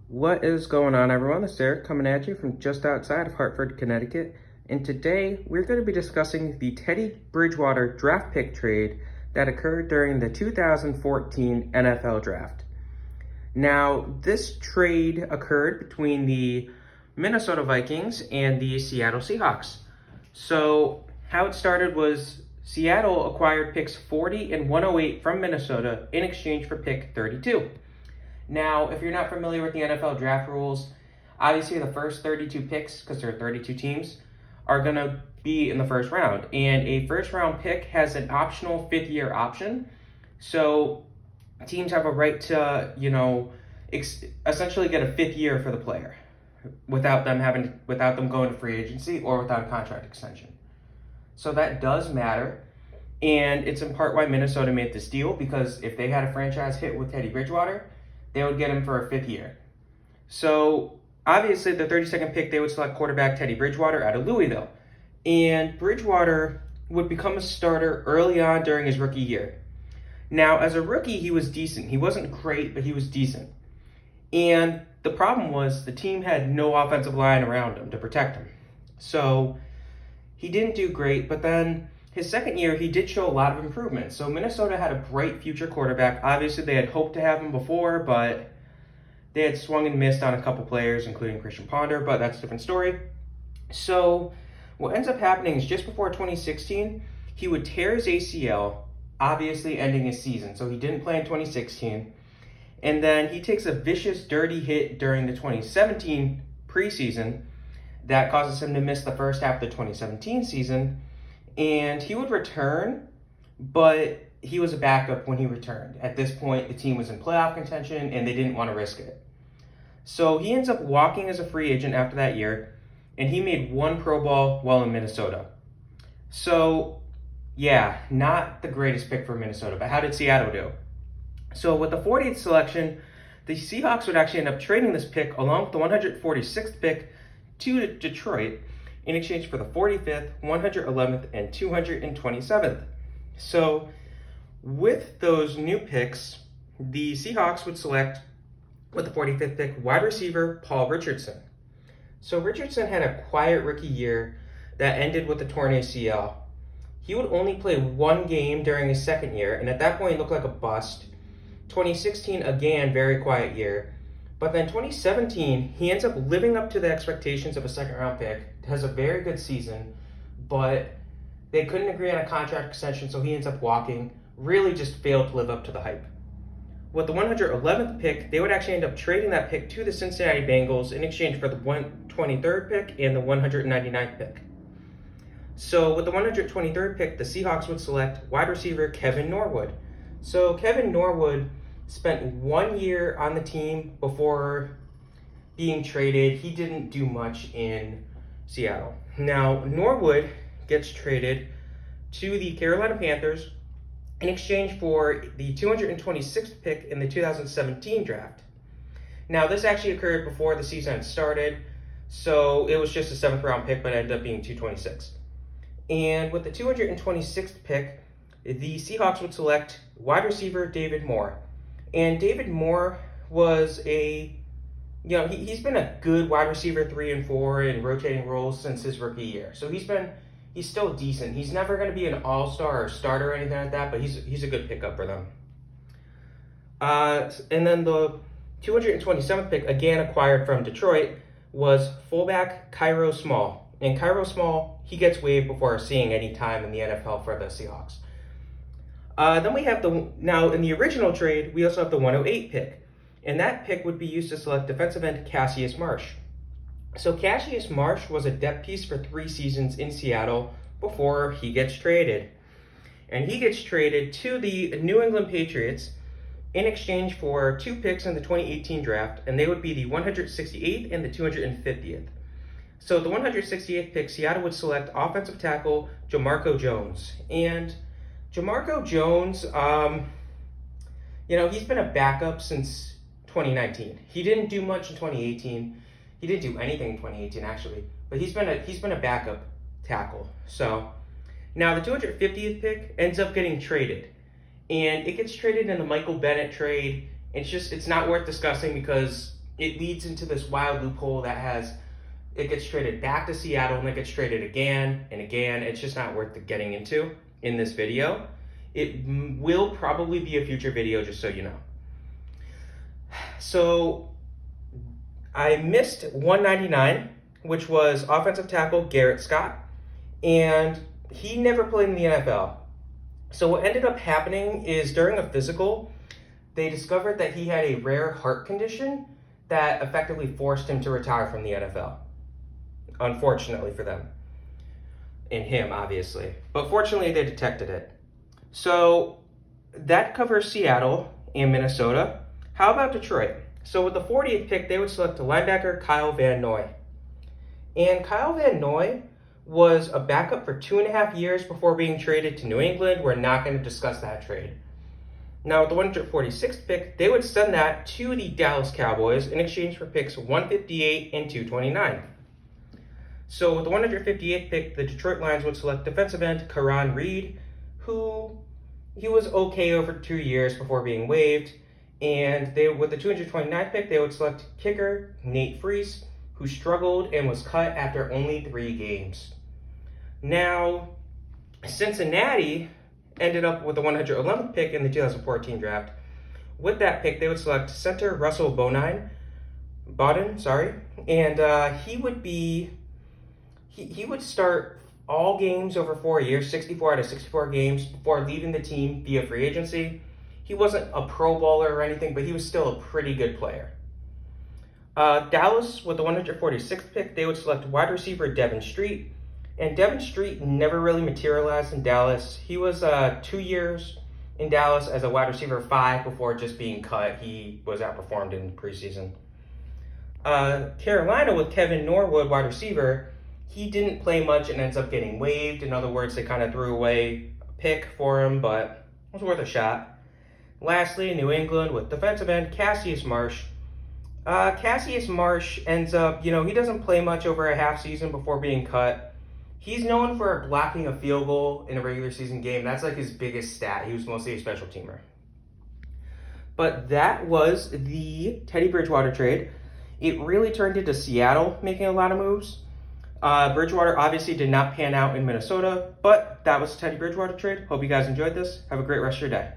What is going on, everyone? This is Eric coming at you from just outside of Hartford, Connecticut. And today we're going to be discussing the Teddy Bridgewater draft pick trade that occurred during the 2014 NFL Draft. Now, this trade occurred between the Minnesota Vikings and the Seattle Seahawks. So, how it started was Seattle acquired picks 40 and 108 from Minnesota in exchange for pick 32. Now, if you're not familiar with the NFL draft rules, obviously the first 32 picks, because there are 32 teams, are going to be in the first round. And a first round pick has an optional fifth-year option. So teams have a right to, essentially get a fifth year for the player without them going to free agency or without a contract extension. So that does matter. And it's in part why Minnesota made this deal, because if they had a franchise hit with Teddy Bridgewater, they would get him for a fifth year. So obviously the 32nd pick, they would select quarterback Teddy Bridgewater out of Louisville. And Bridgewater would become a starter early on during his rookie year. Now, as a rookie, he was decent. He wasn't great, but he was decent. And the problem was the team had no offensive line around him to protect him. So he didn't do great, but then his second year, he did show a lot of improvement. So Minnesota had a bright future quarterback. Obviously, they had hoped to have him before, but they had swung and missed on a couple players, including Christian Ponder, but that's a different story. So what ends up happening is just before 2016, he would tear his ACL, obviously ending his season. So he didn't play in 2016. And then he takes a vicious, dirty hit during the 2017 preseason that causes him to miss the first half of the 2017 season. And he would return, but he was a backup when he returned. At this point, the team was in playoff contention, and they didn't want to risk it. So he ends up walking as a free agent after that year, and he made one Pro Bowl while in Minnesota. So, yeah, not the greatest pick for Minnesota, but how did Seattle do? So with the 40th selection, the Seahawks would actually end up trading this pick along with the 146th pick to Detroit, in exchange for the 45th, 111th, and 227th. So with those new picks, the Seahawks would select, with the 45th pick, wide receiver Paul Richardson. So Richardson had a quiet rookie year that ended with a torn ACL. He would only play one game during his second year, and at that point he looked like a bust. 2016, again, very quiet year. But then 2017, he ends up living up to the expectations of a second-round pick, has a very good season, but they couldn't agree on a contract extension, so he ends up walking. Really just failed to live up to the hype. With the 111th pick, they would actually end up trading that pick to the Cincinnati Bengals in exchange for the 123rd pick and the 199th pick. So with the 123rd pick, the Seahawks would select wide receiver Kevin Norwood. So Kevin Norwood spent 1 year on the team before being traded. He didn't do much in Seattle. Now, Norwood gets traded to the Carolina Panthers in exchange for the 226th pick in the 2017 draft. Now, this actually occurred before the season had started, so it was just a 7th round pick, but it ended up being 226. And with the 226th pick, the Seahawks would select wide receiver David Moore. And David Moore was he's been a good wide receiver 3 and 4 in rotating roles since his rookie year. So he's still decent. He's never going to be an all-star or starter or anything like that, but he's a good pickup for them. And then the 227th pick, again acquired from Detroit, was fullback Cairo Small. And Cairo Small, he gets waived before seeing any time in the NFL for the Seahawks. Then we have now in the original trade, we also have the 108 pick. And that pick would be used to select defensive end Cassius Marsh. So Cassius Marsh was a depth piece for 3 seasons in Seattle before he gets traded. And he gets traded to the New England Patriots in exchange for 2 picks in the 2018 draft, and they would be the 168th and the 250th. So the 168th pick, Seattle would select offensive tackle Jamarco Jones. And Jamarco Jones, he's been a backup since 2019. He didn't do much in 2018. He didn't do anything in 2018, actually. But he's been a backup tackle. So now the 250th pick ends up getting traded. And it gets traded in the Michael Bennett trade. It's not worth discussing because it leads into this wild loophole that it gets traded back to Seattle and it gets traded again and again. It's just not worth getting into in this video. It will probably be a future video, just so you know. So I missed 199, which was offensive tackle Garrett Scott, and he never played in the NFL. So what ended up happening is during a physical, they discovered that he had a rare heart condition that effectively forced him to retire from the NFL. Unfortunately for them. And him, obviously. But fortunately, they detected it. So that covers Seattle and Minnesota. How about Detroit? So with the 40th pick, they would select the linebacker Kyle Van Noy. And Kyle Van Noy was a backup for 2.5 years before being traded to New England. We're not going to discuss that trade. Now, with the 146th pick, they would send that to the Dallas Cowboys in exchange for picks 158 and 229. So with the 158th pick, the Detroit Lions would select defensive end Karan Reed, who he was okay over 2 years before being waived. And with the 229th pick, they would select kicker Nate Freese, who struggled and was cut after only 3 games. Now, Cincinnati ended up with the 111th pick in the 2014 draft. With that pick, they would select center Russell Bodine, and he would start all games over 4 years, 64 out of 64 games, before leaving the team via free agency. He wasn't a Pro Bowler or anything, but he was still a pretty good player. Dallas, with the 146th pick, they would select wide receiver Devin Street. And Devin Street never really materialized in Dallas. He was 2 years in Dallas as a wide receiver 5 before just being cut. He was outperformed in preseason. Carolina, with Kevin Norwood, wide receiver, he didn't play much and ends up getting waived. In other words, they kind of threw away a pick for him, but it was worth a shot. Lastly, New England with defensive end Cassius Marsh. Cassius Marsh ends up, he doesn't play much over a half season before being cut. He's known for blocking a field goal in a regular season game. That's like his biggest stat. He was mostly a special teamer. But that was the Teddy Bridgewater trade. It really turned into Seattle making a lot of moves. Bridgewater obviously did not pan out in Minnesota, but that was the Teddy Bridgewater trade. Hope you guys enjoyed this. Have a great rest of your day.